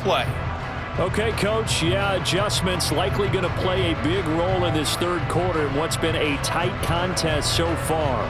play. Okay, Coach, yeah, adjustments likely going to play a big role in this third quarter in what's been a tight contest so far.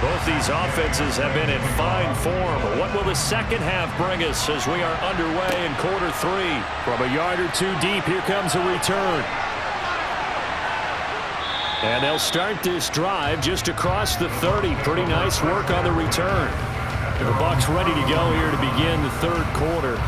Both these offenses have been in fine form. What will the second half bring us as we are underway in quarter three? From a yard or two deep, here comes a return. And they'll start this drive just across the 30. Pretty nice work on the return. The Bucs ready to go here to begin the third quarter.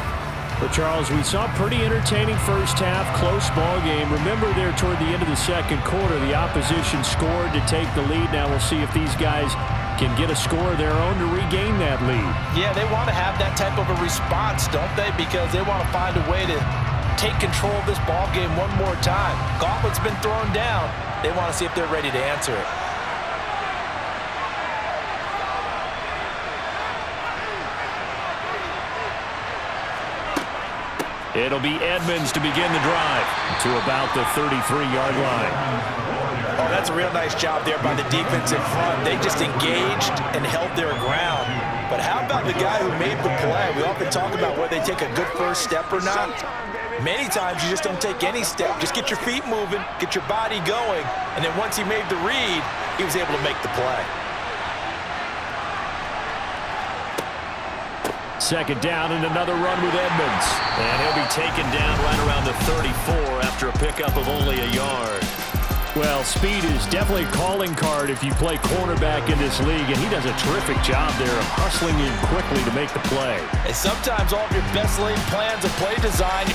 But, Charles, we saw a pretty entertaining first half, close ball game. Remember there toward the end of the second quarter, the opposition scored to take the lead. Now we'll see if these guys can get a score of their own to regain that lead. Yeah, they want to have that type of a response, don't they? Because they want to find a way to take control of this ball game one more time. Gauntlet's been thrown down. They want to see if they're ready to answer it. It'll be Edmonds to begin the drive to about the 33-yard line. Oh, that's a real nice job there by the defense in front. They just engaged and held their ground. But how about the guy who made the play? We often talk about whether they take a good first step or not. Many times you just don't take any step. Just get your feet moving, get your body going, and then once he made the read, he was able to make the play. Second down and another run with Edmonds. And he'll be taken down right around the 34 after a pickup of only a yard. Well, speed is definitely a calling card if you play cornerback in this league, and he does a terrific job there of hustling in quickly to make the play. And sometimes all of your best laid plans of play design.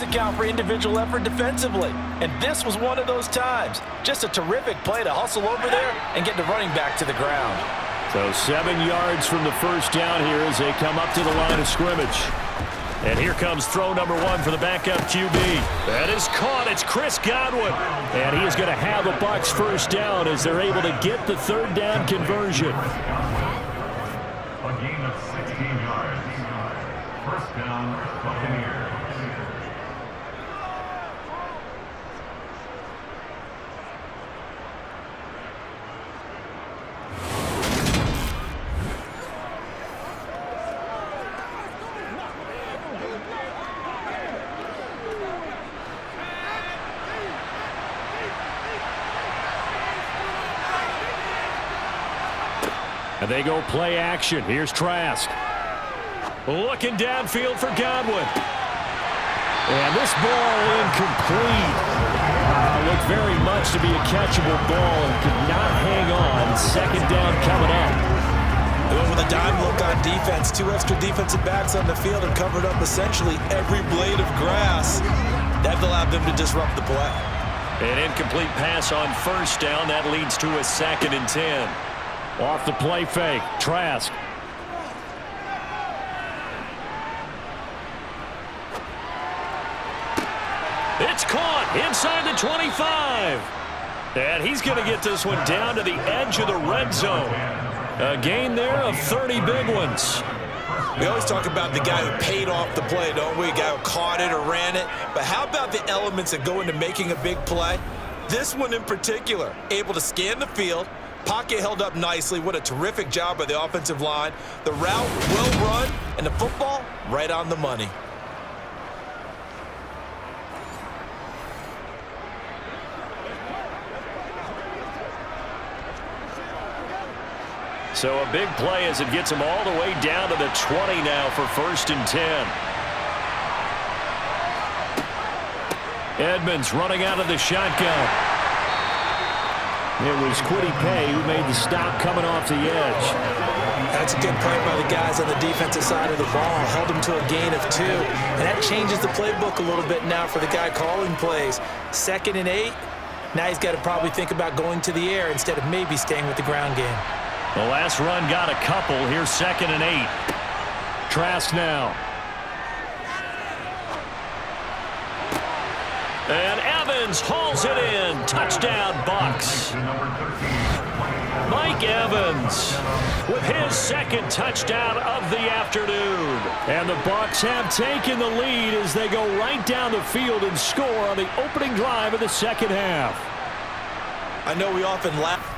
Account for individual effort defensively, and this was one of those times. Just a terrific play to hustle over there and get the running back to the ground. So 7 yards from the first down here as they come up to the line of scrimmage. And here comes throw number 1 for the backup QB. That is caught. It's Chris Godwin. And he is going to have a Bucs first down as they're able to get the third down conversion. A gain of 16 yards. First down, Buccaneers. And they go play action. Here's Trask. Looking downfield for Godwin. And this ball incomplete. Looked very much to be a catchable ball and could not hang on. Second down coming up. With a dime look on defense, 2 extra defensive backs on the field and covered up essentially every blade of grass. That allowed them to disrupt the play. An incomplete pass on first down. That leads to a 2nd and 10. Off the play fake, Trask. It's caught inside the 25. And he's going to get this one down to the edge of the red zone. A gain there of 30 big ones. We always talk about the guy who paid off the play, don't we? A guy who caught it or ran it. But how about the elements that go into making a big play? This one in particular, able to scan the field, pocket held up nicely. What a terrific job by the offensive line. The route well run, and the football right on the money. So a big play as it gets them all the way down to the 20 now for 1st and 10. Edmonds running out of the shotgun. It was Kwity Paye who made the stop coming off the edge. That's a good play by the guys on the defensive side of the ball. Held him to a gain of 2. And that changes the playbook a little bit now for the guy calling plays. 2nd and 8. Now he's got to probably think about going to the air instead of maybe staying with the ground game. The last run got a couple. Here's 2nd and 8. Trask now. And Evans hauls it in. Touchdown, Bucs. Mike Evans with his 2nd touchdown of the afternoon. And the Bucs have taken the lead as they go right down the field and score on the opening drive of the 2nd half. I know we often laugh.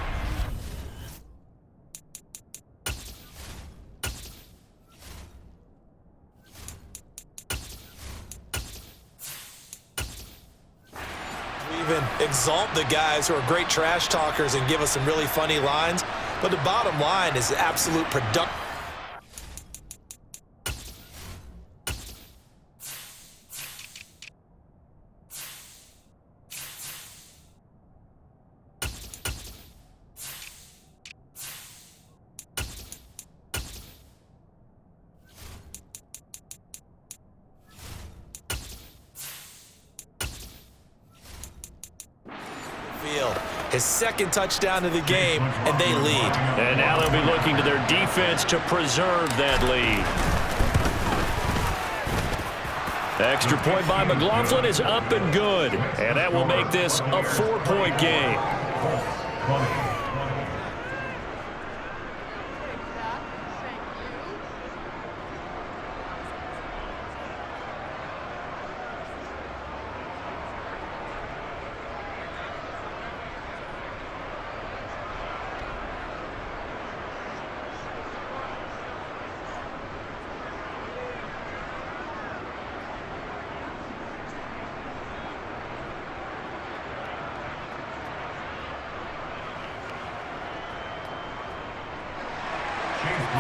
Exalt the guys who are great trash talkers and give us some really funny lines, but the bottom line is absolute production. His 2nd touchdown of the game, and they lead. And now they'll be looking to their defense to preserve that lead. The extra point by McLaughlin is up and good. And that will make this a 4-point game.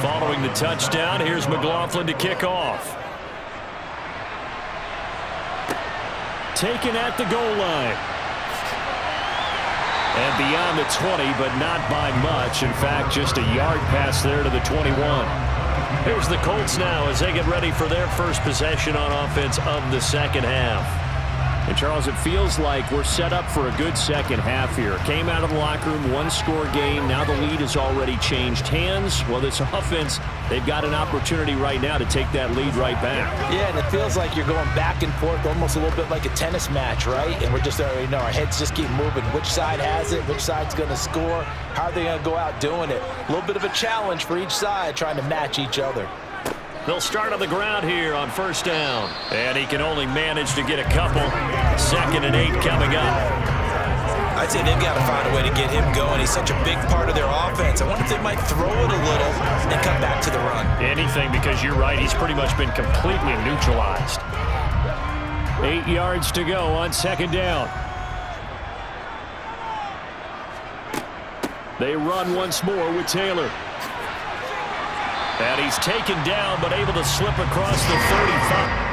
Following the touchdown, here's McLaughlin to kick off. Taken at the goal line. And beyond the 20, but not by much. In fact, just a yard pass there to the 21. Here's the Colts now as they get ready for their first possession on offense of the 2nd half. And, Charles, it feels like we're set up for a good 2nd half here. Came out of the locker room, 1-score game. Now the lead has already changed hands. Well, this offense, they've got an opportunity right now to take that lead right back. Yeah, and it feels like you're going back and forth almost a little bit like a tennis match, right? And we're just, our heads just keep moving. Which side has it? Which side's going to score? How are they going to go out doing it? A little bit of a challenge for each side trying to match each other. They'll start on the ground here on 1st down. And he can only manage to get a couple. 2nd and 8 coming up. I'd say they've got to find a way to get him going. He's such a big part of their offense. I wonder if they might throw it a little and come back to the run. Anything, because you're right. He's pretty much been completely neutralized. 8 yards to go on 2nd down. They run once more with Taylor. And he's taken down, but able to slip across the 35.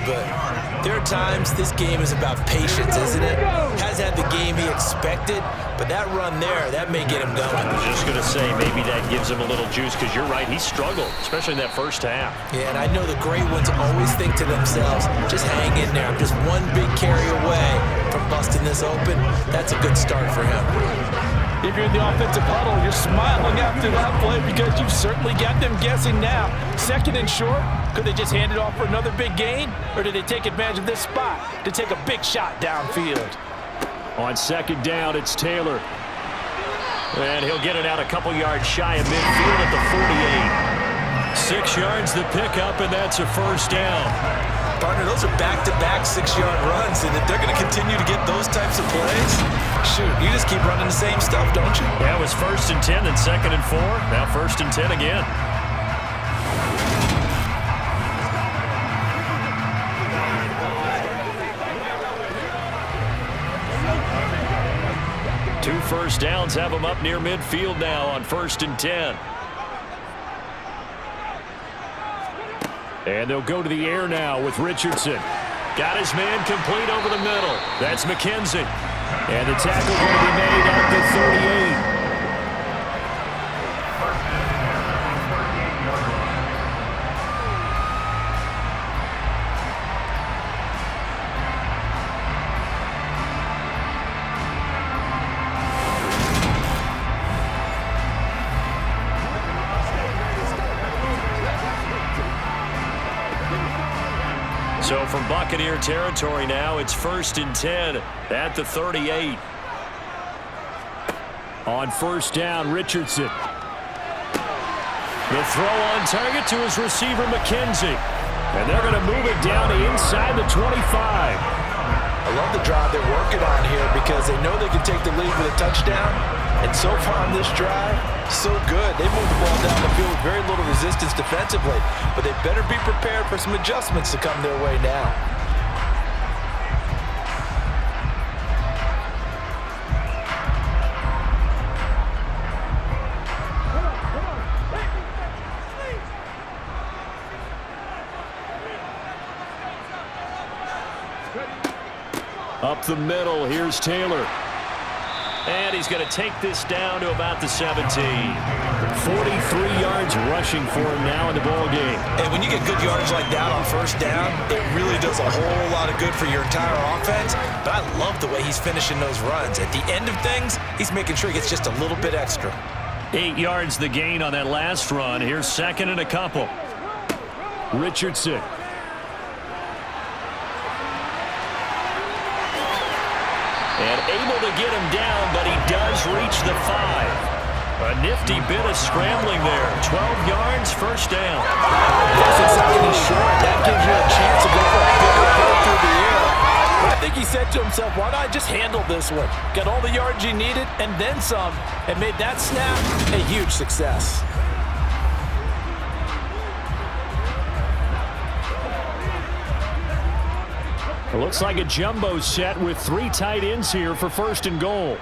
But there are times this game is about patience, isn't it? Has had the game he expected, but that run there, that may get him going. I was just going to say, maybe that gives him a little juice, because you're right, he struggled, especially in that 1st half. Yeah, and I know the great ones always think to themselves, just hang in there. I'm just one big carry away from busting this open. That's a good start for him. If you're in the offensive huddle, you're smiling after that play because you've certainly got them guessing now. 2nd and short, could they just hand it off for another big gain? Or did they take advantage of this spot to take a big shot downfield? On 2nd down, it's Taylor. And he'll get it out a couple yards shy of midfield at the 48. 6 yards the pickup, and that's a 1st down. Partner, those are back-to-back 6-yard runs, and if they're going to continue to get those types of plays, shoot, you just keep running the same stuff, don't you? Yeah, it was 1st and 10, then 2nd and 4. Now 1st and 10 again. Two first downs have them up near midfield now on 1st and 10. And they'll go to the air now with Richardson. Got his man complete over the middle. That's McKenzie. And the tackle going to be made at the 38. So from Buccaneer territory now, it's 1st and 10 at the 38. On 1st down, Richardson. The throw on target to his receiver, McKenzie. And they're going to move it down to inside the 25. I love the drive they're working on here because they know they can take the lead with a touchdown. And so far on this drive, so good. They moved the ball down the field with very little resistance defensively. But they better be prepared for some adjustments to come their way now. Up the middle, here's Taylor. And he's going to take this down to about the 17. 43 yards rushing for him now in the ball game. And when you get good yards like that on 1st down, it really does a whole lot of good for your entire offense. But I love the way he's finishing those runs. At the end of things, he's making sure he gets just a little bit extra. 8 yards the gain on that last run. Here's 2nd and a couple. Richardson. And able to get him down, but he does reach the 5. A nifty bit of scrambling there. 12 yards, 1st down. Yes, it's second and short. That gives you a chance to go for a bigger pull through the air. But I think he said to himself, why not just handle this one? Got all the yards you needed and then some, and made that snap a huge success. It looks like a jumbo set with 3 tight ends here for 1st and goal.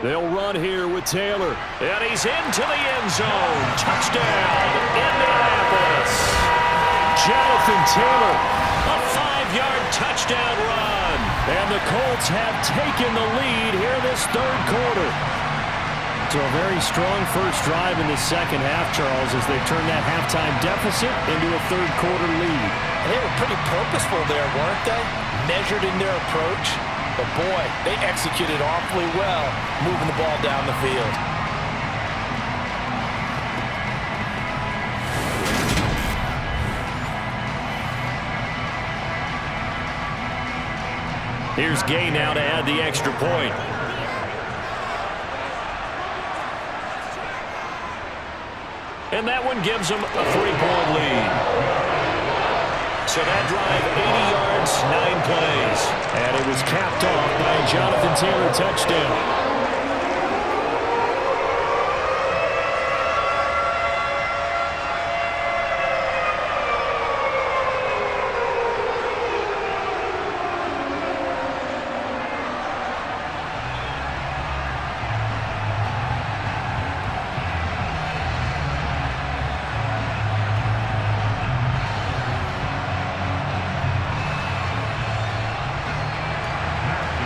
They'll run here with Taylor. And he's into the end zone. Touchdown, Indianapolis. Jonathan Taylor, a 5-yard touchdown run. And the Colts have taken the lead here in this 3rd quarter. So a very strong first drive in the second half, Charles, as they've turned that halftime deficit into a 3rd quarter lead. And they were pretty purposeful there, weren't they? Measured in their approach. But boy, they executed awfully well, moving the ball down the field. Here's Gay now to add the extra point. And that one gives them a 3-point lead. So that drive, 80 yards, 9 plays. And it was capped off by a Jonathan Taylor touchdown.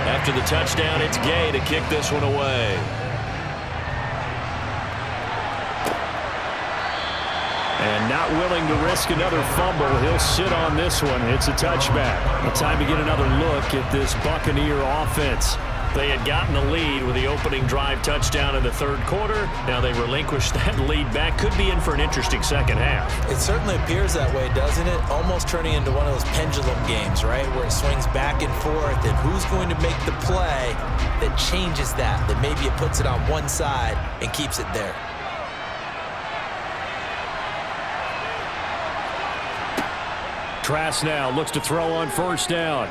After the touchdown, it's Gay to kick this one away. And not willing to risk another fumble, he'll sit on this one. It's a touchback. Time to get another look at this Buccaneer offense. They had gotten the lead with the opening drive touchdown in the 3rd quarter. Now they relinquished that lead back. Could be in for an interesting second half. It certainly appears that way, doesn't it? Almost turning into one of those pendulum games, right? Where it swings back and forth, and who's going to make the play that changes that? That maybe it puts it on one side and keeps it there. Trask now looks to throw on first down.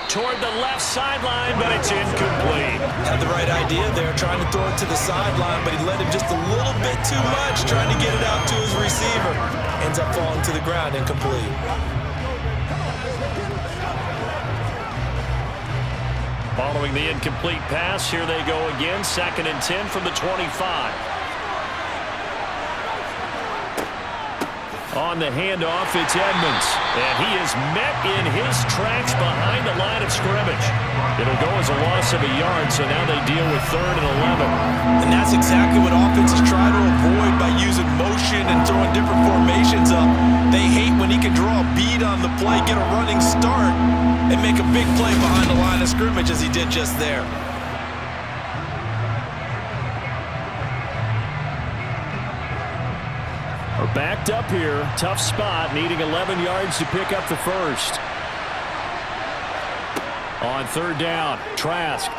Toward the left sideline, but it's incomplete. Had the right idea there, trying to throw it to the sideline, but he led him just a little bit too much, trying to get it out to his receiver. Ends up falling to the ground, incomplete. Following the incomplete pass, here they go again. 2nd and 10 from the 25. On the handoff, it's Edmonds. And he is met in his tracks behind the line of scrimmage. It'll go as a loss of a yard, so now they deal with 3rd and 11. And that's exactly what offenses try to avoid by using motion and throwing different formations up. They hate when he can draw a bead on the play, get a running start, and make a big play behind the line of scrimmage as he did just there. Are backed up here. Tough spot, needing 11 yards to pick up the first. On 3rd down, Trask.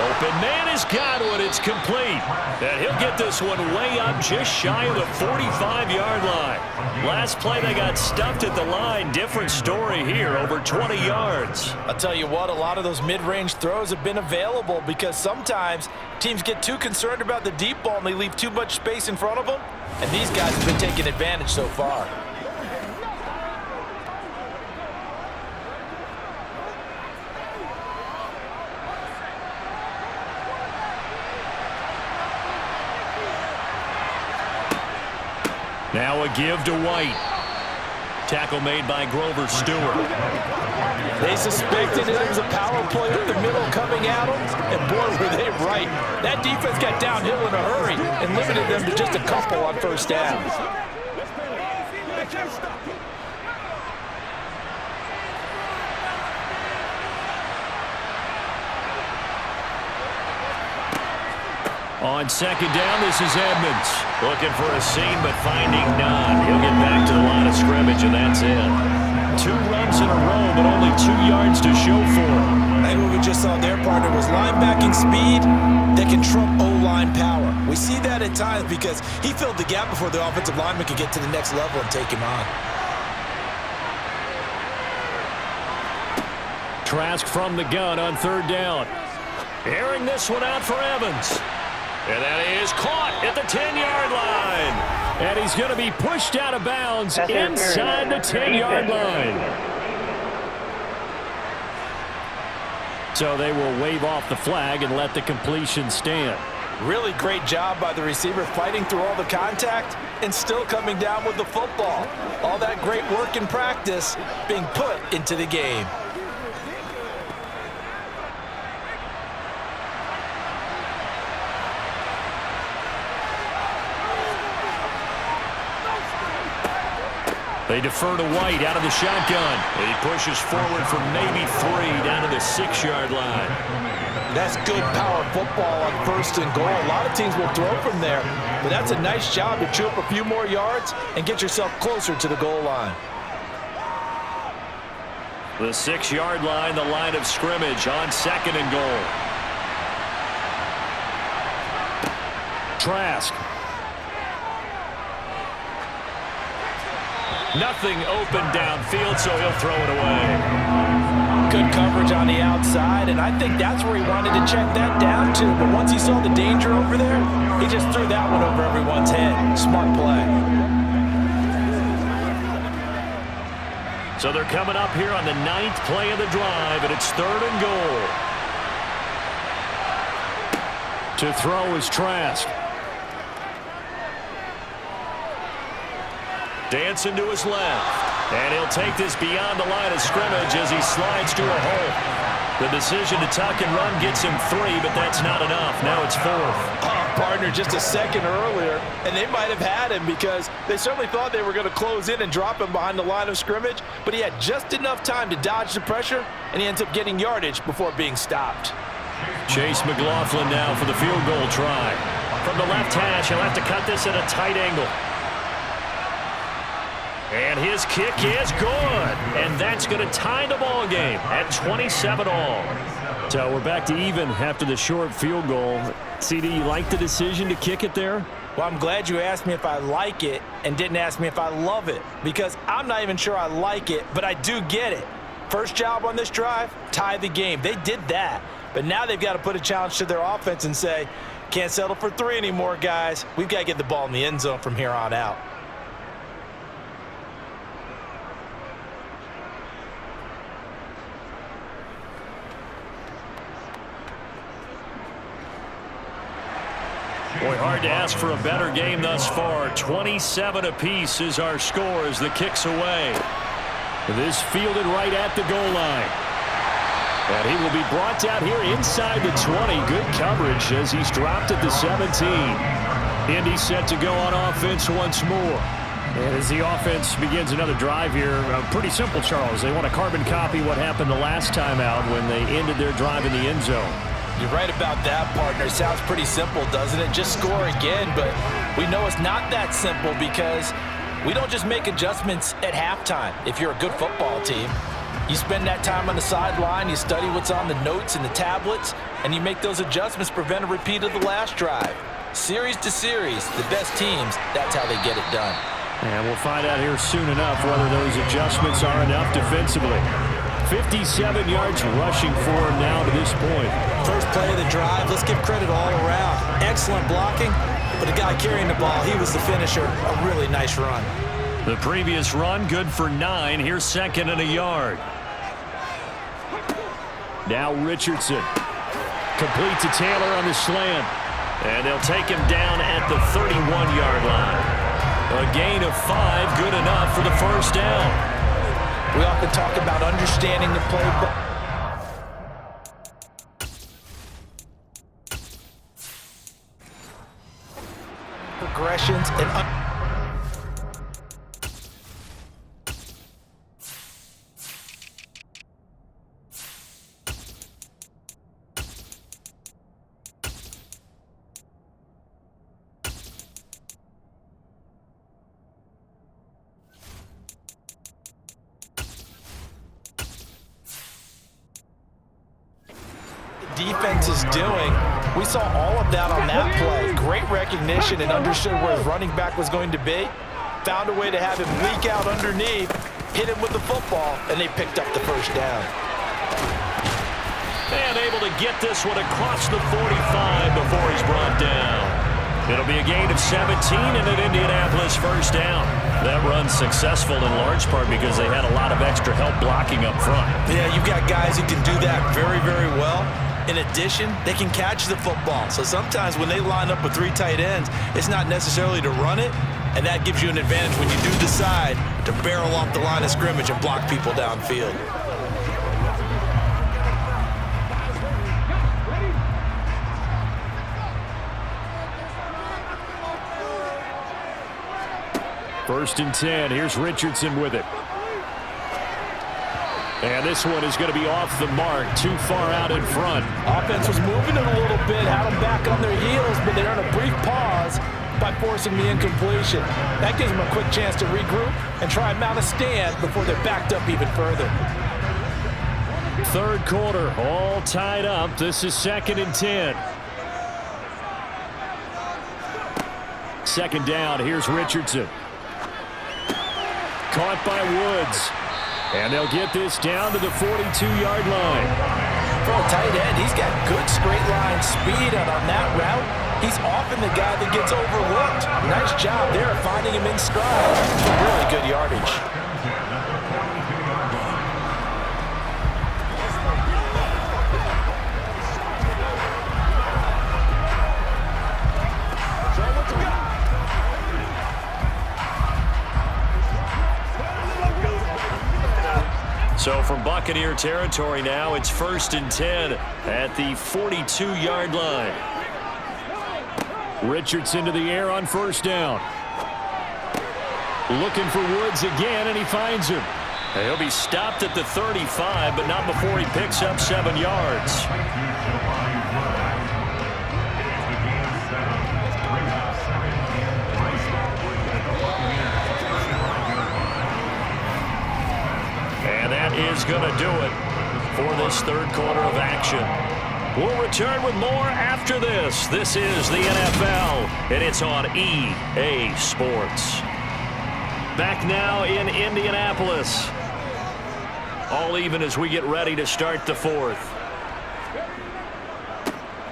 Open man has got one. It's complete. And he'll get this one way up just shy of the 45-yard line. Last play they got stuffed at the line. Different story here, over 20 yards. I'll tell you what, a lot of those mid-range throws have been available because sometimes teams get too concerned about the deep ball and they leave too much space in front of them. And these guys have been taking advantage so far. Now a give to White. Tackle made by Grover Stewart. They suspected it was a power play up the middle coming at them, and boy, were they right. That defense got downhill in a hurry and limited them to just a couple on first down. On 2nd down, this is Edmonds. Looking for a seam, but finding none. He'll get back to the line of scrimmage, and that's it. 2 runs in a row, but only 2 yards to show for him. I think what we just saw there, partner, was linebacking speed that can trump O-line power. We see that at times because he filled the gap before the offensive lineman could get to the next level and take him on. Trask from the gun on 3rd down. Airing this one out for Evans. And that is caught at the 10-yard line. And he's going to be pushed out of bounds inside the 10-yard line. So they will wave off the flag and let the completion stand. Really great job by the receiver fighting through all the contact and still coming down with the football. All that great work in practice being put into the game. They defer to White out of the shotgun. He pushes forward for maybe 3 down to the 6-yard line. That's good power football on 1st and goal. A lot of teams will throw from there, but that's a nice job to chew up a few more yards and get yourself closer to the goal line. The 6-yard line, the line of scrimmage on 2nd and goal. Trask. Nothing open downfield, so he'll throw it away. Good coverage on the outside, and I think that's where he wanted to check that down to. But once he saw the danger over there, he just threw that one over everyone's head. Smart play. So they're coming up here on the 9th play of the drive, and it's 3rd and goal. To throw is Trask. Dancing to his left. And he'll take this beyond the line of scrimmage as he slides to a hole. The decision to tuck and run gets him 3, but that's not enough. Now it's 4th. Partner just a second earlier, and they might have had him because they certainly thought they were going to close in and drop him behind the line of scrimmage, but he had just enough time to dodge the pressure, and he ends up getting yardage before being stopped. Chase McLaughlin now for the field goal try. From the left hash, he'll have to cut this at a tight angle. And his kick is good. And that's going to tie the ball game at 27 all. So we're back to even after the short field goal. CD, you like the decision to kick it there? Well, I'm glad you asked me if I like it and didn't ask me if I love it, because I'm not even sure I like it, but I do get it. First job on this drive, tie the game. They did that, but now they've got to put a challenge to their offense and say, can't settle for 3 anymore, guys. We've got to get the ball in the end zone from here on out. Boy, hard to ask for a better game thus far. 27 apiece is our score as the kick's away. This fielded right at the goal line. And he will be brought down here inside the 20. Good coverage as he's dropped at the 17. Indy set to go on offense once more. And as the offense begins another drive here, pretty simple, Charles. They want to carbon copy what happened the last time out when they ended their drive in the end zone. You're right about that, partner. Sounds pretty simple, doesn't it? Just score again, but we know it's not that simple because we don't just make adjustments at halftime. If you're a good football team, you spend that time on the sideline, you study what's on the notes and the tablets, and you make those adjustments, prevent a repeat of the last drive. Series to series, the best teams, that's how they get it done. And we'll find out here soon enough whether those adjustments are enough defensively. 57 yards rushing for him now to this point. First play of the drive, let's give credit all around. Excellent blocking, but the guy carrying the ball, he was the finisher. A really nice run. The previous run, good for 9. Here's 2nd and a yard. Now Richardson. Complete to Taylor on the slant. And they'll take him down at the 31-yard line. A gain of 5, good enough for the first down. We often talk about understanding the playbook. Progressions and defense is doing. We saw all of that on that play. Great recognition and understood where his running back was going to be. Found a way to have him leak out underneath, hit him with the football, and they picked up the first down. And able to get this one across the 45 before he's brought down. It'll be a gain of 17 and an Indianapolis first down. That run's successful in large part because they had a lot of extra help blocking up front. Yeah, you've got guys who can do that very, very well. In addition, they can catch the football. So sometimes when they line up with 3 tight ends, it's not necessarily to run it, and that gives you an advantage when you do decide to barrel off the line of scrimmage and block people downfield. First and 10. Here's Richardson with it. And this one is going to be off the mark, too far out in front. Offense was moving it a little bit, had them back on their heels, but they earned a brief pause by forcing the incompletion. That gives them a quick chance to regroup and try and mount a stand before they're backed up even further. Third quarter, all tied up. This is 2nd and 10. Second down, here's Richardson. Caught by Woods. And they'll get this down to the 42-yard line. For a tight end, he's got good straight line speed, and on that route, he's often the guy that gets overlooked. Nice job there finding him in stride for really good yardage. So from Buccaneer territory now, it's 1st and 10 at the 42-yard line. Richardson to the air on first down. Looking for Woods again, and he finds him. He'll be stopped at the 35, but not before he picks up 7 yards. And that is going to do it for this third quarter of action. We'll return with more after this. This is the NFL, and it's on EA Sports. Back now in Indianapolis. All even as we get ready to start the fourth.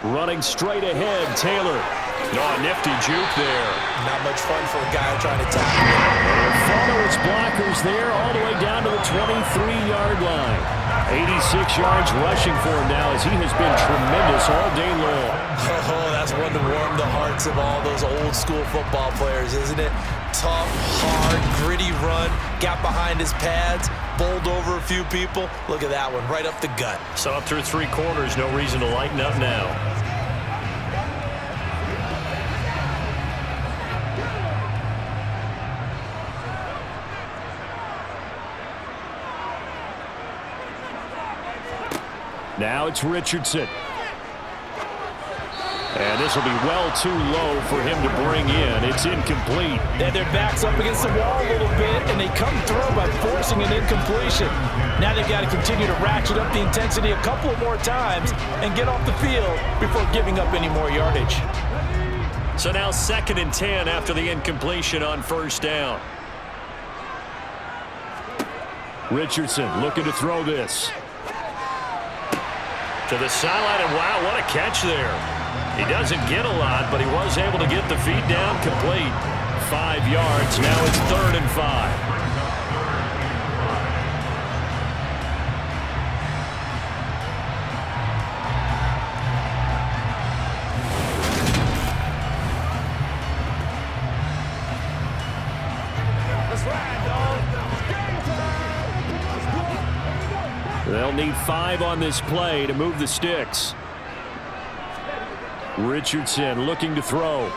Running straight ahead, Taylor. Oh, nifty juke there. Not much fun for a guy trying to tackle. Follow his blockers there all the way down to the 23-yard line. 86 yards rushing for him now as he has been tremendous all day long. Oh, that's one to warm the hearts of all those old-school football players, isn't it? Tough, hard, gritty run, got behind his pads, bowled over a few people. Look at that one, right up the gut. Saw through 3 quarters, no reason to lighten up now. Now it's Richardson. And this will be well too low for him to bring in. It's incomplete. Yeah, their back's up against the wall a little bit, and they come through by forcing an incompletion. Now they've got to continue to ratchet up the intensity a couple more times and get off the field before giving up any more yardage. So now 2nd and 10 after the incompletion on 1st down. Richardson looking to throw this. To the sideline, and wow, what a catch there. He doesn't get a lot, but he was able to get the feet down complete. 5 yards. Now it's 3rd and 5. They'll need 5 on this play to move the sticks. Richardson looking to throw.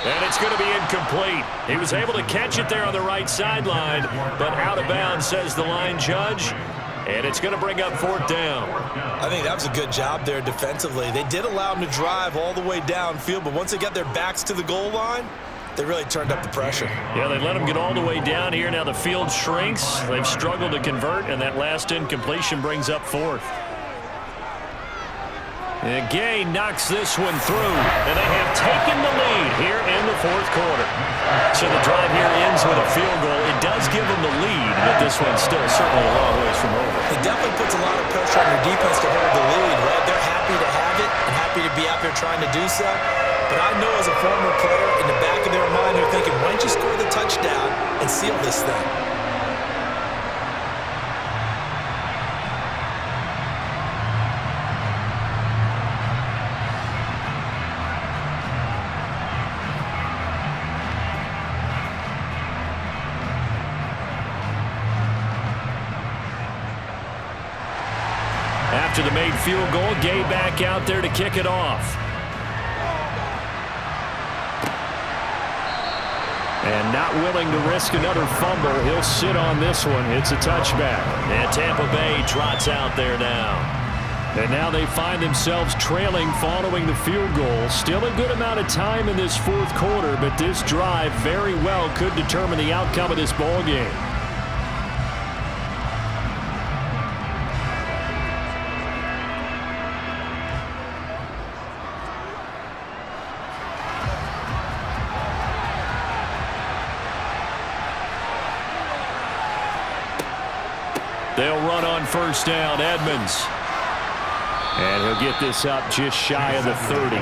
And it's going to be incomplete. He was able to catch it there on the right sideline, but out of bounds, says the line judge. And it's going to bring up 4th down. I think that was a good job there defensively. They did allow him to drive all the way downfield, but once they got their backs to the goal line, they really turned up the pressure. Yeah, they let him get all the way down here. Now the field shrinks. They've struggled to convert, and that last incompletion brings up 4th. And Gay knocks this one through, and they have taken the lead here in the 4th quarter. So the drive here ends with a field goal. It does give them the lead, but this one's still certainly a long ways from over. It definitely puts a lot of pressure on your defense to hold the lead, right? They're happy to have it and happy to be out there trying to do so. But I know as a former player, in the back of their mind, they're thinking, why don't you score the touchdown and seal this thing? After the made field goal, Gay back out there to kick it off. And not willing to risk another fumble. He'll sit on this one. It's a touchback. And Tampa Bay trots out there now. And now they find themselves trailing following the field goal. Still a good amount of time in this 4th quarter, but this drive very well could determine the outcome of this ball game. They'll run on 1st down, Edmonds. And he'll get this up just shy of the 30.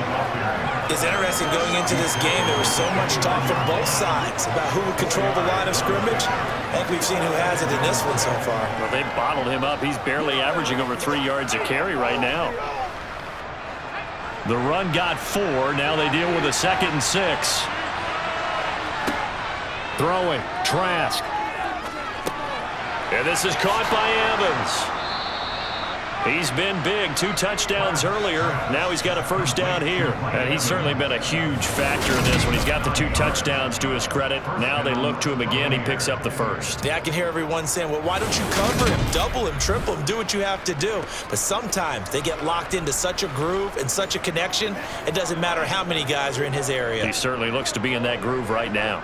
It's interesting going into this game. There was so much talk from both sides about who would control the line of scrimmage. I think we've seen who has it in this one so far. Well, they bottled him up. He's barely averaging over 3 yards a carry right now. The run got 4. Now they deal with a 2nd and 6. Throwing, Trask. And this is caught by Evans. He's been big. 2 touchdowns earlier. Now he's got a 1st down here. And he's certainly been a huge factor in this one. He's got the 2 touchdowns to his credit. Now they look to him again. He picks up the 1st. Yeah, I can hear everyone saying, well, why don't you cover him, double him, triple him, do what you have to do. But sometimes they get locked into such a groove and such a connection, it doesn't matter how many guys are in his area. He certainly looks to be in that groove right now.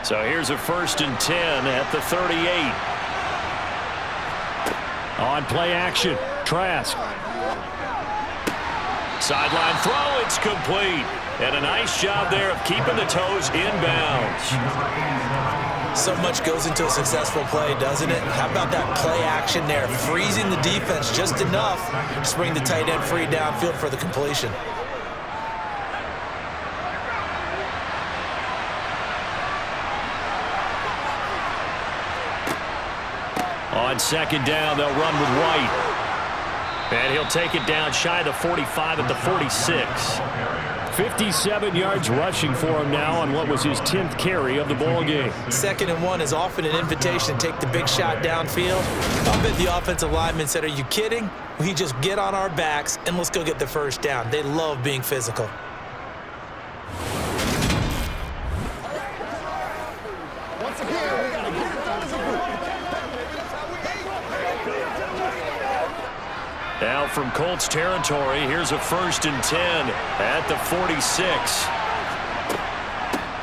So here's a 1st and 10 at the 38. On play action, Trask. Sideline throw, it's complete. And a nice job there of keeping the toes inbounds. So much goes into a successful play, doesn't it? How about that play action there? Freezing the defense just enough to bring the tight end free downfield for the completion. On 2nd down, they'll run with White. And he'll take it down shy of the 45 at the 46. 57 yards rushing for him now on what was his 10th carry of the ball game. 2nd and 1 is often an invitation to take the big shot downfield. I bet the offensive lineman said, "Are you kidding? We just get on our backs and let's go get the 1st down." They love being physical. Now from Colts territory, here's a 1st and 10 at the 46.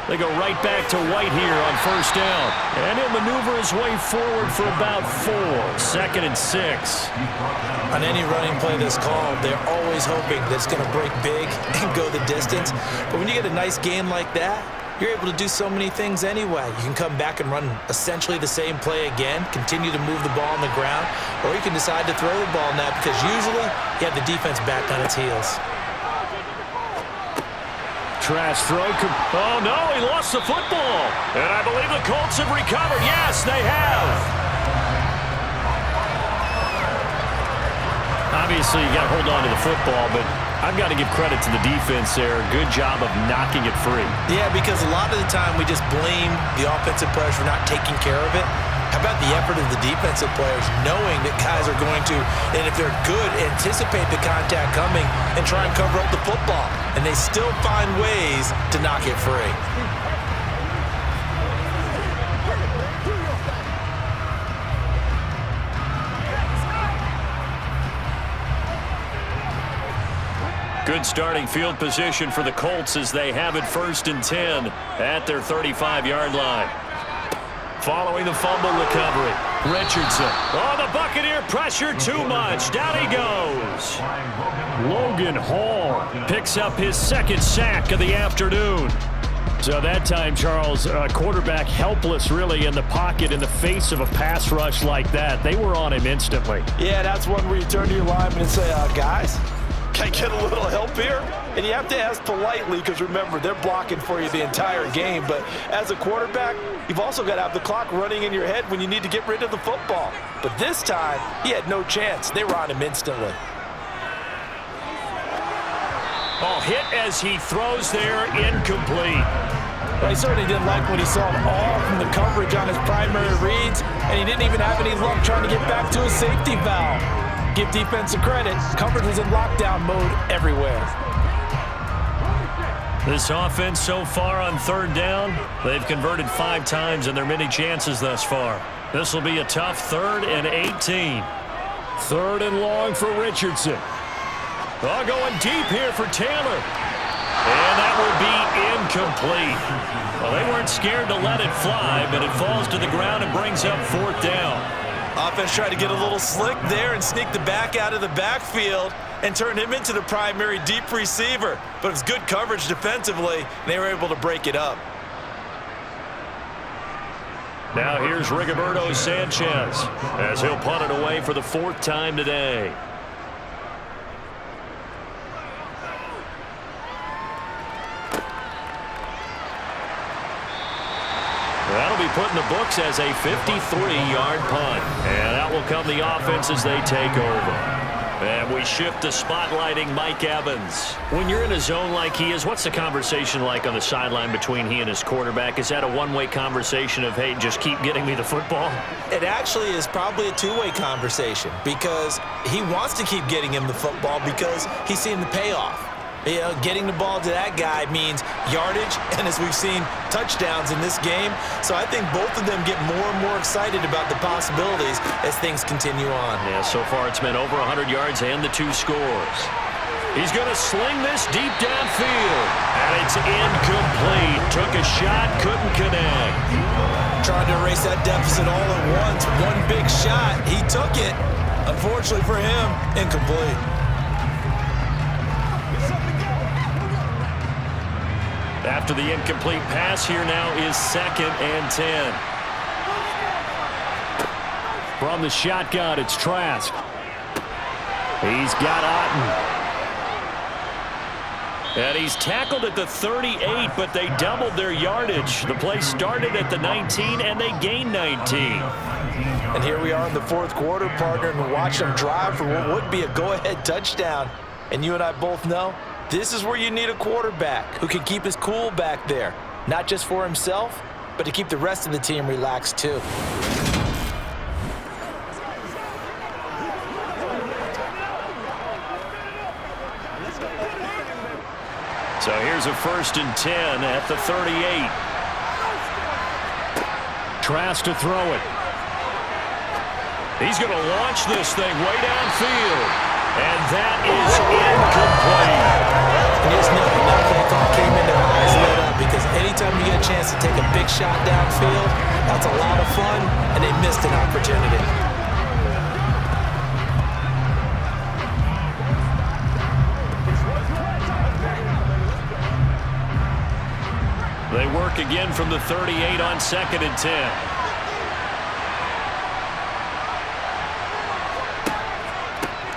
They go right back to White here on 1st down. And he'll maneuver his way forward for about 4. 2nd and 6. On any running play that's called, they're always hoping that it's going to break big and go the distance. But when you get a nice gain like that, you're able to do so many things anyway. You can come back and run essentially the same play again, continue to move the ball on the ground, or you can decide to throw the ball now because usually you have the defense back on its heels. Trask throw. Oh, no, he lost the football. And I believe the Colts have recovered. Yes, they have. Obviously, you got to hold on to the football, but I've got to give credit to the defense there. Good job of knocking it free. Yeah, because a lot of the time we just blame the offensive players for not taking care of it. How about the effort of the defensive players knowing that guys are going to, and if they're good, anticipate the contact coming and try and cover up the football. And they still find ways to knock it free. Good starting field position for the Colts as they have it 1st and 10 at their 35-yard line. Following the fumble recovery, Richardson. Oh, the Buccaneer pressure too much. Down he goes. Logan Hall picks up his 2nd sack of the afternoon. So that time, Charles, quarterback helpless really in the pocket in the face of a pass rush like that. They were on him instantly. Yeah, that's one where you turn to your lineman and say, guys, can I get a little help here? And you have to ask politely because, remember, they're blocking for you the entire game. But as a quarterback, you've also got to have the clock running in your head when you need to get rid of the football. But this time, he had no chance. They were on him instantly. Oh, hit as he throws there, incomplete. Well, he certainly didn't like what he saw all from the coverage on his primary reads, and he didn't even have any luck trying to get back to his safety valve. Give defensive credit. Coverage was in lockdown mode everywhere. This offense so far on 3rd down, they've converted 5 times in their many chances thus far. This will be a tough 3rd and 18. 3rd and long for Richardson. Oh, going deep here for Taylor. And that will be incomplete. Well, they weren't scared to let it fly, but it falls to the ground and brings up 4th down. Offense tried to get a little slick there and sneak the back out of the backfield and turn him into the primary deep receiver. But it was good coverage defensively, and they were able to break it up. Now here's Rigoberto Sanchez as he'll punt it away for the 4th time today. That'll be put in the books as a 53-yard punt. And that will come the offense as they take over. And we shift to spotlighting Mike Evans. When you're in a zone like he is, what's the conversation like on the sideline between he and his quarterback? Is that a one-way conversation of, hey, just keep getting me the football? It actually is probably a two-way conversation because he wants to keep getting him the football because he's seeing the payoff. You know, getting the ball to that guy means yardage, and as we've seen, touchdowns in this game. So I think both of them get more and more excited about the possibilities as things continue on. Yeah, so far it's been over 100 yards and the 2 scores. He's going to sling this deep downfield. And it's incomplete. Took a shot, couldn't connect. Trying to erase that deficit all at once. One big shot. He took it. Unfortunately for him, incomplete. After the incomplete pass, here now is 2nd and 10. From the shotgun, it's Trask. He's got Otten. And he's tackled at the 38, but they doubled their yardage. The play started at the 19, and they gained 19. And here we are in the 4th quarter, partner, and watch them drive for what would be a go-ahead touchdown. And you and I both know this is where you need a quarterback who can keep his cool back there, not just for himself, but to keep the rest of the team relaxed too. So here's a 1st and 10 at the 38. Trask to throw it. He's going to launch this thing way downfield. And that is incomplete. And there's nothing that play call came in, their eyes lit up, because anytime you get a chance to take a big shot downfield, that's a lot of fun, and they missed an opportunity. They work again from the 38 on 2nd and 10.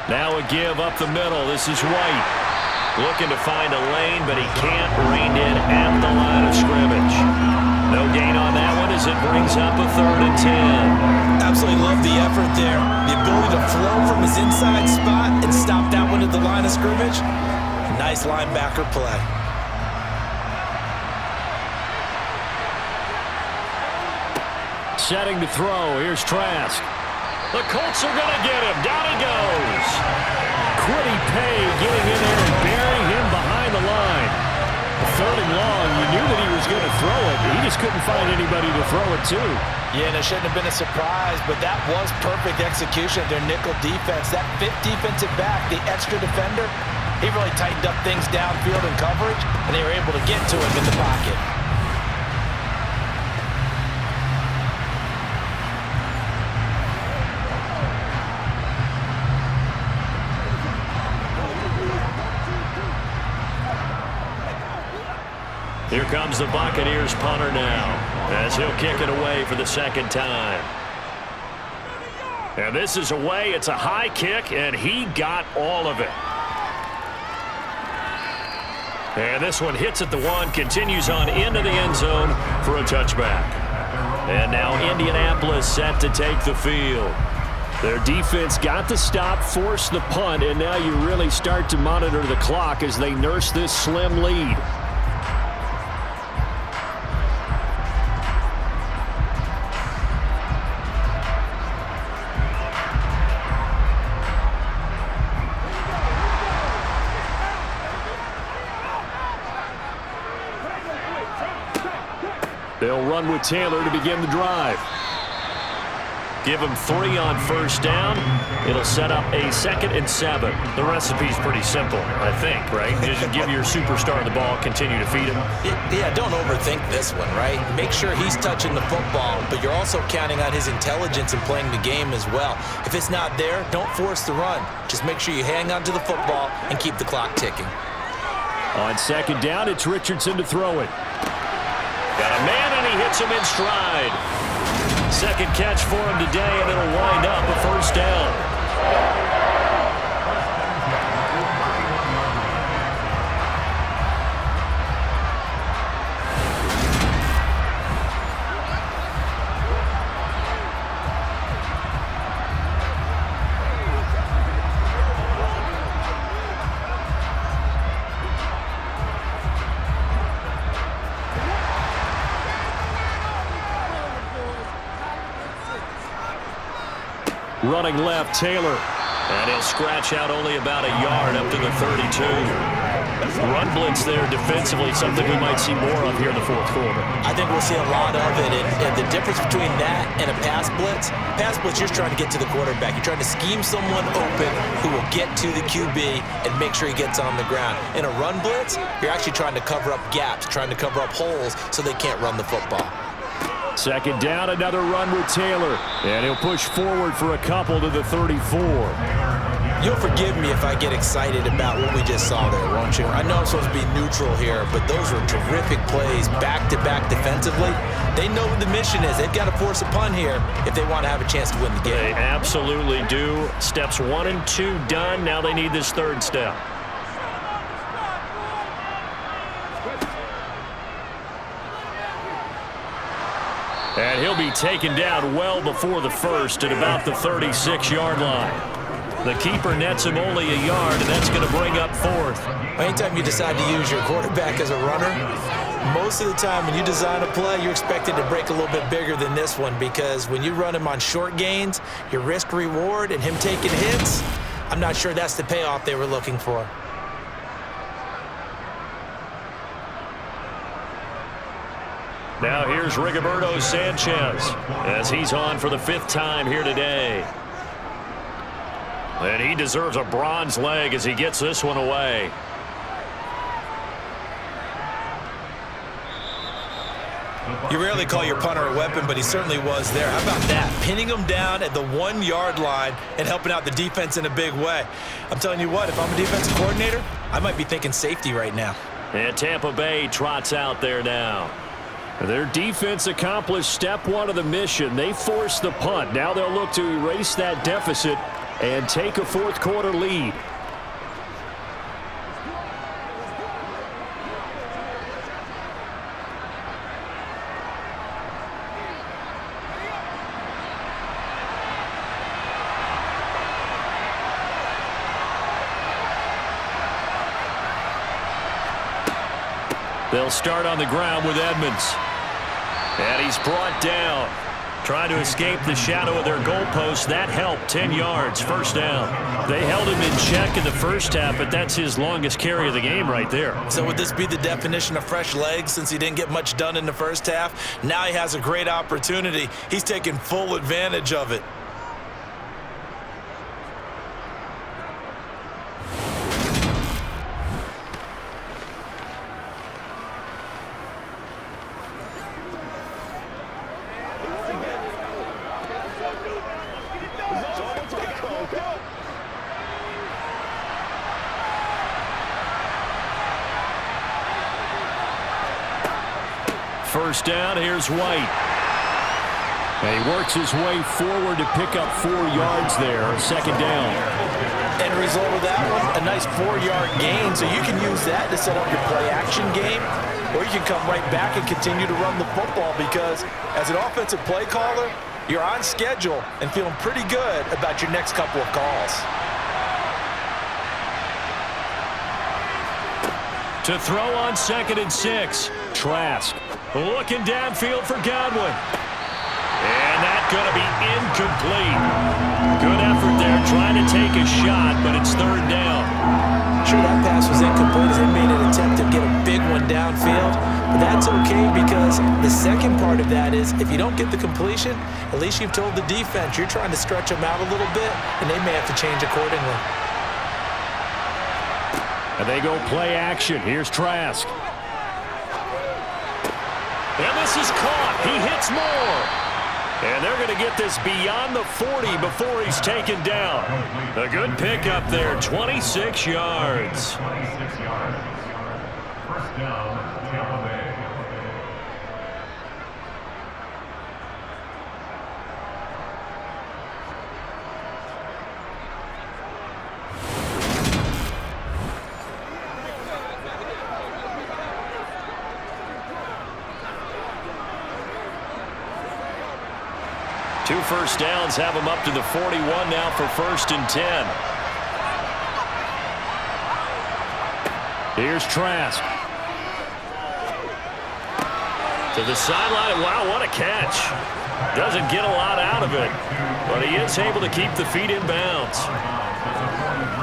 Now a give up the middle. This is White. Looking to find a lane, but he can't rein in at the line of scrimmage. No gain on that one as it brings up a 3rd and 10. Absolutely love the effort there. The ability to flow from his inside spot and stop that one at the line of scrimmage. Nice linebacker play. Setting to throw. Here's Trask. The Colts are going to get him. Down he goes. Quiddy Pay getting in there and burying him behind the line. 3rd and long. You knew that he was going to throw it. He just couldn't find anybody to throw it to. Yeah, and it shouldn't have been a surprise, but that was perfect execution of their nickel defense. That 5th defensive back, the extra defender, he really tightened up things downfield in coverage, and they were able to get to him in the pocket. Here comes the Buccaneers punter now, as he'll kick it away for the 2nd time. And this is away. It's a high kick, and he got all of it. And this one hits at the 1, continues on into the end zone for a touchback. And now Indianapolis set to take the field. Their defense got the stop, forced the punt, and now you really start to monitor the clock as they nurse this slim lead. They'll run with Taylor to begin the drive. Give him 3 on 1st down. It'll set up a 2nd and 7. The recipe's pretty simple, I think, right? Just give your superstar the ball, continue to feed him. Yeah, don't overthink this one, right? Make sure he's touching the football, but you're also counting on his intelligence in playing the game as well. If it's not there, don't force the run. Just make sure you hang on to the football and keep the clock ticking. On 2nd down, it's Richardson to throw it. Got a man, and he hits him in stride. 2nd catch for him today, and it'll wind up a 1st down. Running left, Taylor. And he'll scratch out only about a yard up to the 32. Run blitz there defensively, something we might see more of here in the fourth quarter. I think we'll see a lot of it, and the difference between that and a pass blitz, you're trying to get to the quarterback. You're trying to scheme someone open who will get to the QB and make sure he gets on the ground. In a run blitz, you're actually trying to cover up gaps, trying to cover up holes so they can't run the football. Second down, another run with Taylor, and he'll push forward for a couple to the 34. You'll forgive me if I get excited about what we just saw there, won't you? I know I'm supposed to be neutral here, but those were terrific plays back-to-back defensively. They know what the mission is. They've got to force a punt here if they want to have a chance to win the game. They absolutely do. Steps 1 and 2 done. Now they need this third step. And he'll be taken down well before the first at about the 36-yard line. The keeper nets him only a yard, and that's going to bring up fourth. Anytime you decide to use your quarterback as a runner, most of the time when you design a play, you're expected to break a little bit bigger than this one, because when you run him on short gains, your risk-reward and him taking hits, I'm not sure that's the payoff they were looking for. Now here's Rigoberto Sanchez as he's on for the 5th time here today. And he deserves a bronze leg as he gets this one away. You rarely call your punter a weapon, but he certainly was there. How about that? Pinning him down at the 1-yard line and helping out the defense in a big way. I'm telling you what, if I'm a defensive coordinator, I might be thinking safety right now. And Tampa Bay trots out there now. Their defense accomplished step 1 of the mission. They forced the punt. Now they'll look to erase that deficit and take a fourth quarter lead. They'll start on the ground with Edmonds. And he's brought down. Trying to escape the shadow of their goalpost. That helped. 10 yards, first down. They held him in check in the first half, but that's his longest carry of the game right there. So would this be the definition of fresh legs since he didn't get much done in the first half? Now he has a great opportunity. He's taking full advantage of it. First down, here's White. And he works his way forward to pick up 4 yards there, second down. End result of that one, a nice 4-yard gain, so you can use that to set up your play-action game, or you can come right back and continue to run the football, because as an offensive play caller, you're on schedule and feeling pretty good about your next couple of calls. To throw on 2nd and 6, Trask. Looking downfield for Godwin. And that's going to be incomplete. Good effort there trying to take a shot, but it's third down. Sure, that pass was incomplete as they made an attempt to get a big one downfield. But that's okay, because the second part of that is if you don't get the completion, at least you've told the defense you're trying to stretch them out a little bit, and they may have to change accordingly. And they go play action. Here's Trask. And this is caught. He hits more. And they're going to get this beyond the 40 before he's taken down. A good pickup there, 26 yards. 26 yards. First down, Tampa Bay. Two first downs have him up to the 41 now for 1st and 10. Here's Trask. To the sideline. Wow, what a catch. Doesn't get a lot out of it, but he is able to keep the feet in bounds.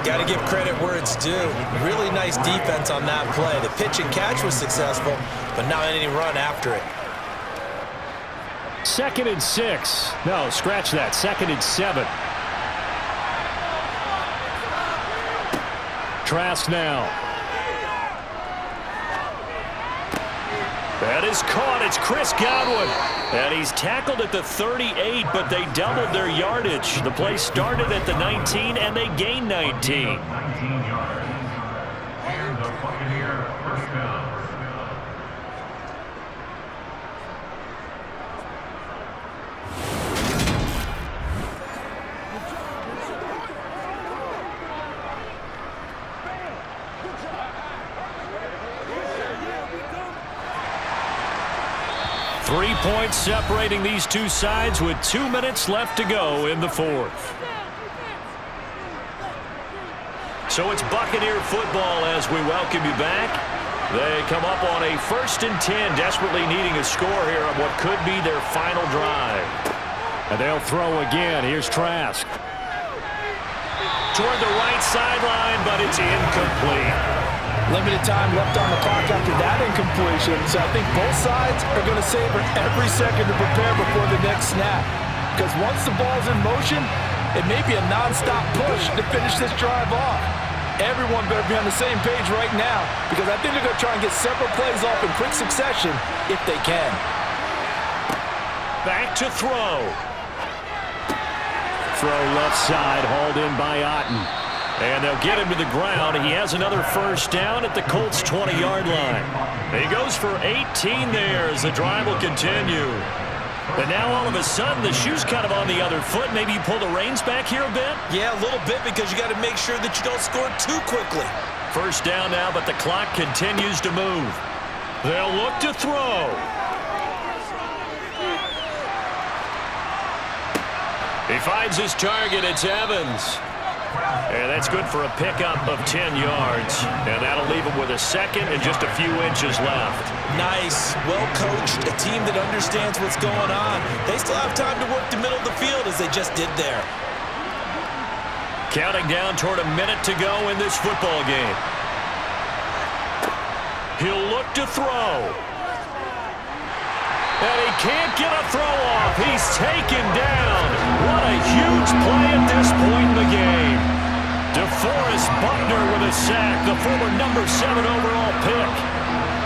Got to give credit where it's due. Really nice defense on that play. The pitch and catch was successful, but not any run after it. 2nd and 6. No, scratch that. 2nd and 7. Trask now. That is caught. It's Chris Godwin. And he's tackled at the 38, but they doubled their yardage. The play started at the 19, and they gained 19. 19 yards. And the Buccaneer first down. Three points separating these two sides with 2 minutes left to go in the fourth. So it's Buccaneer football as we welcome you back. They come up on a 1st and 10, desperately needing a score here on what could be their final drive. And they'll throw again. Here's Trask. Toward the right sideline, but it's incomplete. Limited time left on the clock after that incompletion, so I think both sides are going to savor every second to prepare before the next snap. Because once the ball's in motion, it may be a non-stop push to finish this drive off. Everyone better be on the same page right now, because I think they're going to try and get several plays off in quick succession if they can. Back to throw. Throw left side, hauled in by Otten. And they'll get him to the ground. He has another first down at the Colts' 20-yard line. He goes for 18 there as the drive will continue. But now all of a sudden the shoe's kind of on the other foot. Maybe you pull the reins back here a bit? Yeah, a little bit, because you got to make sure that you don't score too quickly. First down now, but the clock continues to move. They'll look to throw. He finds his target. It's Evans. And that's good for a pickup of 10 yards. And that'll leave him with a second and just a few inches left. Nice. Well coached. A team that understands what's going on. They still have time to work the middle of the field as they just did there. Counting down toward a minute to go in this football game. He'll look to throw. And he can't get a throw off. He's taken down. What a huge play at this point in the game. DeForest Buckner with a sack, the former number 7 overall pick.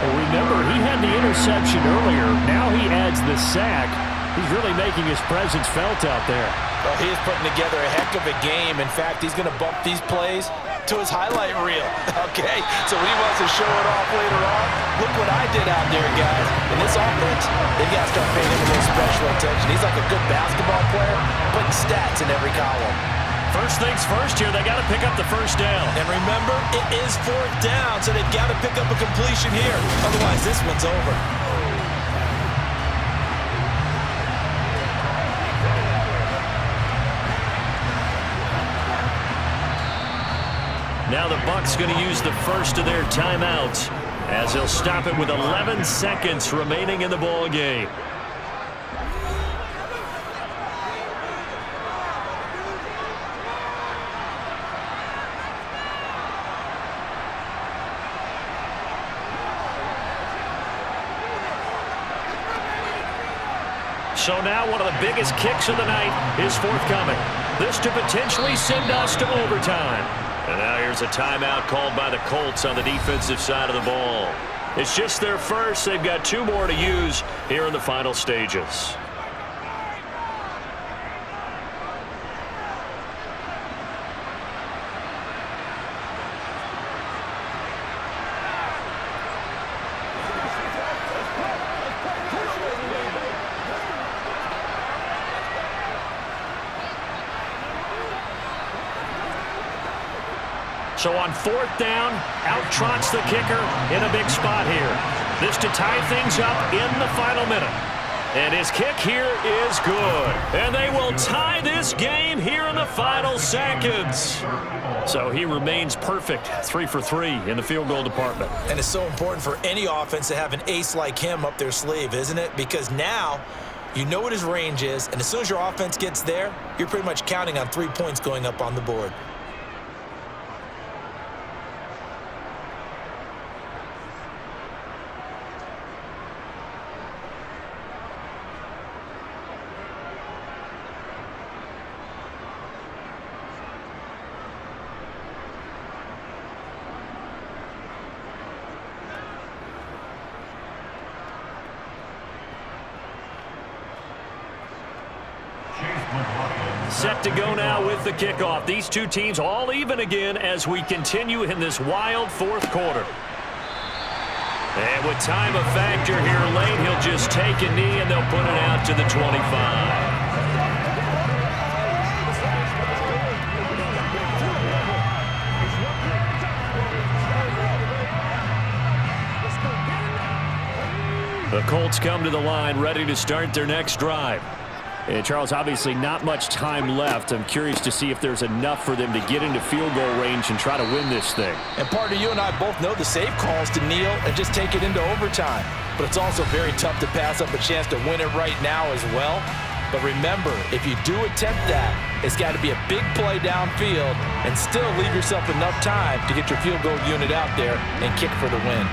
Well, remember, he had the interception earlier. Now he adds the sack. He's really making his presence felt out there. Well, he is putting together a heck of a game. In fact, he's going to bump these plays to his highlight reel. Okay, so when he wants to show it off later on, look what I did out there, guys. In this offense, they got to start paying him a little special attention. He's like a good basketball player, putting stats in every column. First things first here, they got to pick up the first down. And remember, it is 4th down, so they've got to pick up a completion here. Otherwise, this one's over. Now the Bucs going to use the first of their timeouts as they'll stop it with 11 seconds remaining in the ball game. So now one of the biggest kicks of the night is forthcoming. This to potentially send us to overtime. And now here's a timeout called by the Colts on the defensive side of the ball. It's just their first. They've got 2 more to use here in the final stages. So on 4th down, out trots the kicker in a big spot here. This to tie things up in the final minute. And his kick here is good. And they will tie this game here in the final seconds. So he remains perfect, 3 for 3 in the field goal department. And it's so important for any offense to have an ace like him up their sleeve, isn't it? Because now you know what his range is, and as soon as your offense gets there, you're pretty much counting on 3 points going up on the board. set to go now with the kickoff. These two teams all even again as we continue in this wild fourth quarter. And with time a factor here late, he'll just take a knee and they'll put it out to the 25. The Colts come to the line ready to start their next drive. And Charles, obviously not much time left. I'm curious to see if there's enough for them to get into field goal range and try to win this thing. And partner, you and I both know the safe calls to kneel and just take it into overtime. But it's also very tough to pass up a chance to win it right now as well. But remember, if you do attempt that, it's got to be a big play downfield and still leave yourself enough time to get your field goal unit out there and kick for the win.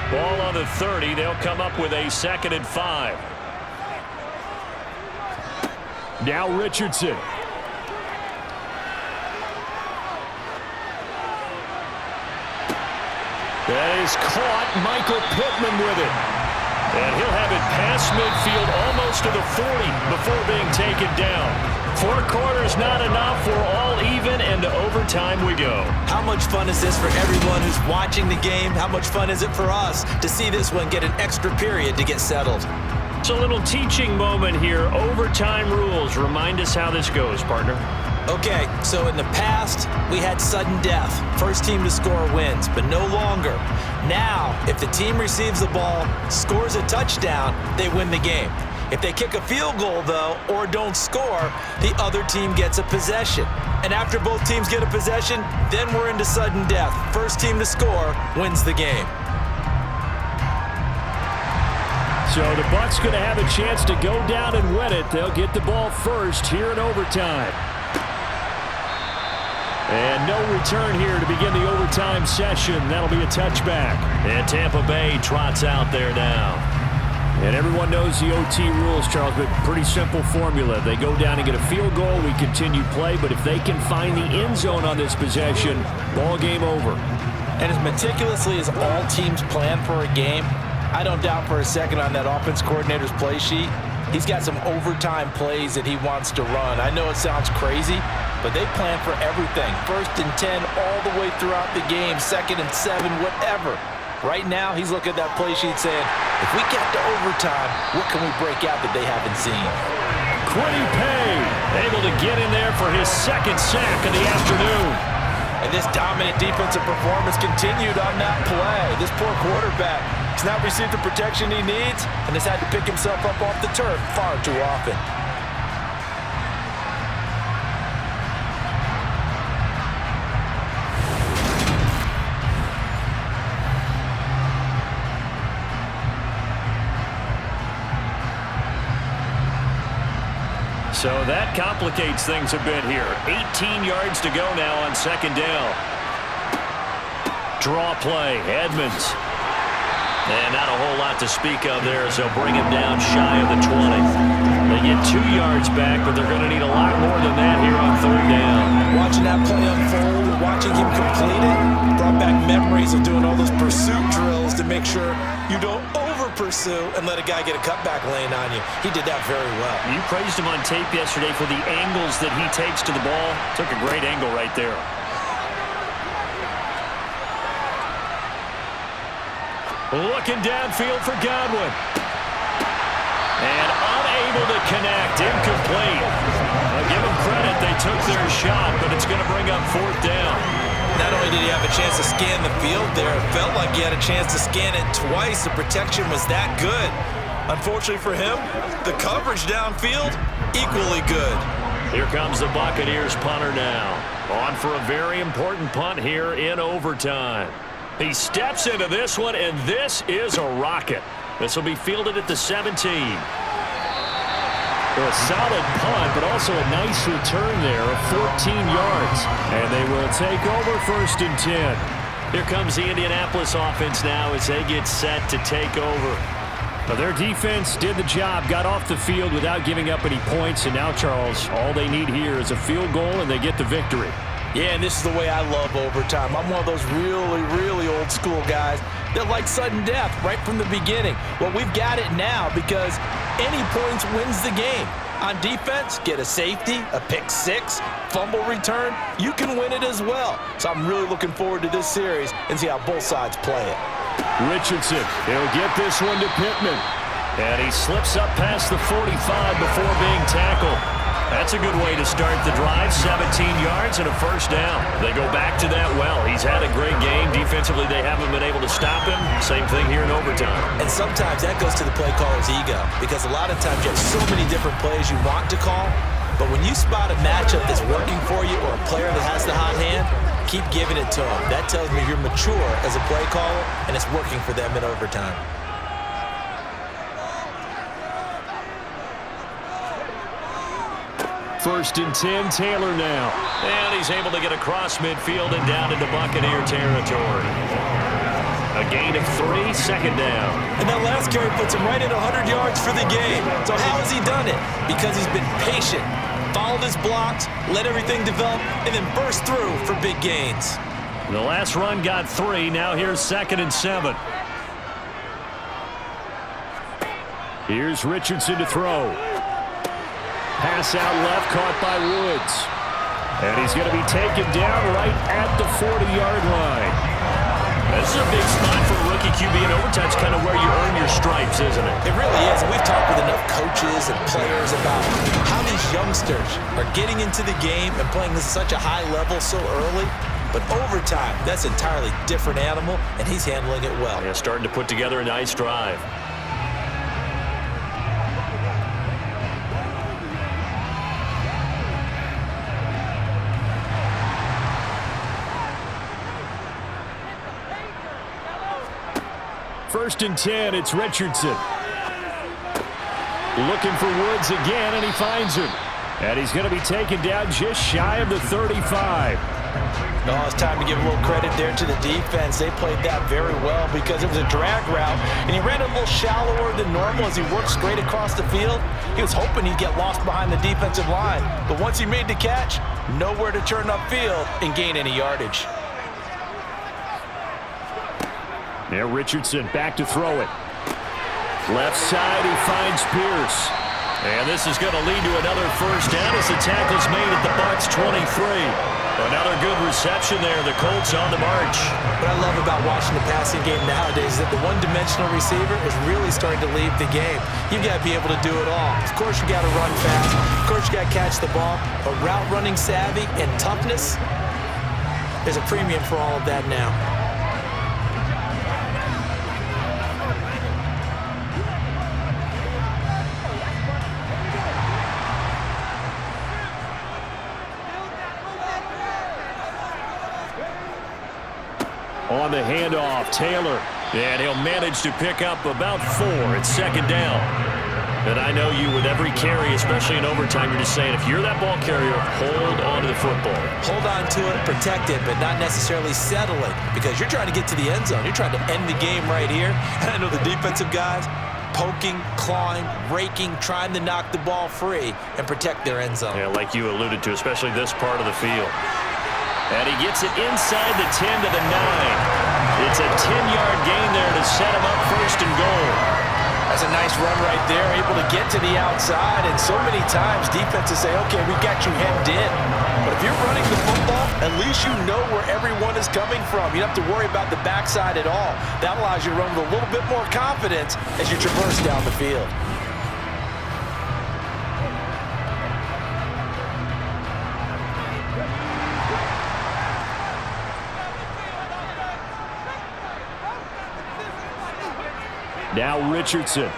Ball on the 30. They'll come up with a 2nd and 5. Now Richardson. That is caught. Michael Pittman with it. And he'll have it past midfield almost to the 40 before being taken down. 4 quarters not enough. We're all even, and to overtime we go. How much fun is this for everyone who's watching the game? How much fun is it for us to see this one get an extra period to get settled? It's a little teaching moment here. Overtime rules. Remind us how this goes, partner. Okay, so in the past, we had sudden death. First team to score wins, but no longer. Now, if the team receives the ball, scores a touchdown, they win the game. If they kick a field goal, though, or don't score, the other team gets a possession. And after both teams get a possession, then we're into sudden death. First team to score wins the game. So the Bucs going to have a chance to go down and win it. They'll get the ball first here in overtime. And no return here to begin the overtime session. That'll be a touchback. And Tampa Bay trots out there now. And everyone knows the OT rules, Charles, but pretty simple formula. They go down and get a field goal, we continue play, but if they can find the end zone on this possession, ball game over. And as meticulously as all teams plan for a game, I don't doubt for a second on that offense coordinator's play sheet, he's got some overtime plays that he wants to run. I know it sounds crazy, but they plan for everything. 1st and 10 all the way throughout the game, 2nd and 7, whatever. Right now, he's looking at that play sheet saying, if we get to overtime, what can we break out that they haven't seen? Quiddy Pay able to get in there for his 2nd sack of the afternoon. And this dominant defensive performance continued on that play. This poor quarterback has not received the protection he needs and has had to pick himself up off the turf far too often. So that complicates things a bit here. 18 yards to go now on 2nd down. Draw play, Edmonds. And not a whole lot to speak of there as they'll bring him down shy of the 20. They get 2 yards back, but they're going to need a lot more than that here on 3rd down. Watching that play unfold and watching him complete it brought back memories of doing all those pursuit drills to make sure you don't over-pursue and let a guy get a cutback lane on you. He did that very well. You praised him on tape yesterday for the angles that he takes to the ball. Took a great angle right there. Looking downfield for Godwin. And unable to connect. Incomplete. I'll give them credit. They took their shot, but it's going to bring up 4th down. Not only did he have a chance to scan the field there, it felt like he had a chance to scan it twice. The protection was that good. Unfortunately for him, the coverage downfield, equally good. Here comes the Buccaneers punter now. On for a very important punt here in overtime. He steps into this one, and this is a rocket. This will be fielded at the 17. A solid punt, but also a nice return there of 14 yards. And they will take over 1st and 10. Here comes the Indianapolis offense now as they get set to take over. But their defense did the job, got off the field without giving up any points. And now, Charles, all they need here is a field goal, and they get the victory. Yeah, and this is the way I love overtime. I'm one of those really, really old school guys They're like sudden death right from the beginning. Well, we've got it now because any points wins the game. On defense, get a safety, a pick six, fumble return, you can win it as well. So I'm really looking forward to this series and see how both sides play it. Richardson, he'll get this one to Pittman. And he slips up past the 45 before being tackled. That's a good way to start the drive. 17 yards and a first down. They go back to that well. He's had a great game. Defensively, they haven't been able to stop him. Same thing here in overtime. And sometimes that goes to the play caller's ego because a lot of times you have so many different plays you want to call, but when you spot a matchup that's working for you or a player that has the hot hand, keep giving it to him. That tells me you're mature as a play caller, and it's working for them in overtime. First and 10, Taylor now. And he's able to get across midfield and down into Buccaneer territory. A gain of 3, second down. And that last carry puts him right at 100 yards for the game. So how has he done it? Because he's been patient, followed his blocks, let everything develop, and then burst through for big gains. The last run got 3. Now here's 2nd and 7. Here's Richardson to throw. Pass out left, caught by Woods. And he's going to be taken down right at the 40-yard line. This is a big spot for a rookie QB, and overtime's kind of where you earn your stripes, isn't it? It really is, and we've talked with enough coaches and players about how these youngsters are getting into the game and playing this at such a high level so early. But overtime, that's an entirely different animal, and he's handling it well. Yeah, starting to put together a nice drive. First and 10, it's Richardson. Looking for Woods again, and he finds him. And he's going to be taken down just shy of the 35. Oh, it's time to give a little credit there to the defense. They played that very well because it was a drag route, and he ran a little shallower than normal as he worked straight across the field. He was hoping he'd get lost behind the defensive line, but once he made the catch, nowhere to turn upfield and gain any yardage. Now Richardson back to throw it. Left side, he finds Pierce. And this is going to lead to another first down as the tackle's made at the Bucs 23. Another good reception there. The Colts on the march. What I love about watching the passing game nowadays is that the one-dimensional receiver is really starting to leave the game. You've got to be able to do it all. Of course, you got to run fast. Of course, you got to catch the ball. But route running savvy and toughness, there's a premium for all of that now. On the handoff, Taylor. And he'll manage to pick up about 4. It's second down. And I know you with every carry, especially in overtime, you're just saying if you're that ball carrier, hold on to the football. Hold on to it, protect it, but not necessarily settle it because you're trying to get to the end zone. You're trying to end the game right here. And I know the defensive guys poking, clawing, raking, trying to knock the ball free and protect their end zone. Yeah, like you alluded to, especially this part of the field. And he gets it inside the 10 to the 9. It's a 10-yard gain there to set him up first and goal. That's a nice run right there, able to get to the outside. And so many times defenses say, okay, we got you hemmed in. But if you're running the football, at least you know where everyone is coming from. You don't have to worry about the backside at all. That allows you to run with a little bit more confidence as you traverse down the field. Now Richardson.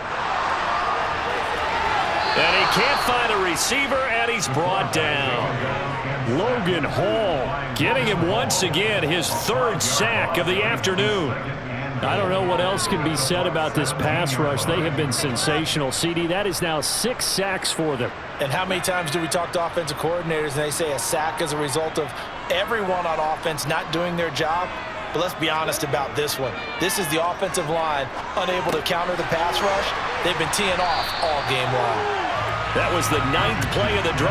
And he can't find a receiver, and he's brought down. Logan Hall getting him once again, his 3rd sack of the afternoon. I don't know what else can be said about this pass rush. They have been sensational. CD, that is now 6 sacks for them. And how many times do we talk to offensive coordinators and they say a sack is a result of everyone on offense not doing their job? But let's be honest about this one. This is the offensive line unable to counter the pass rush. They've been teeing off all game long. That was the 9th play of the drive.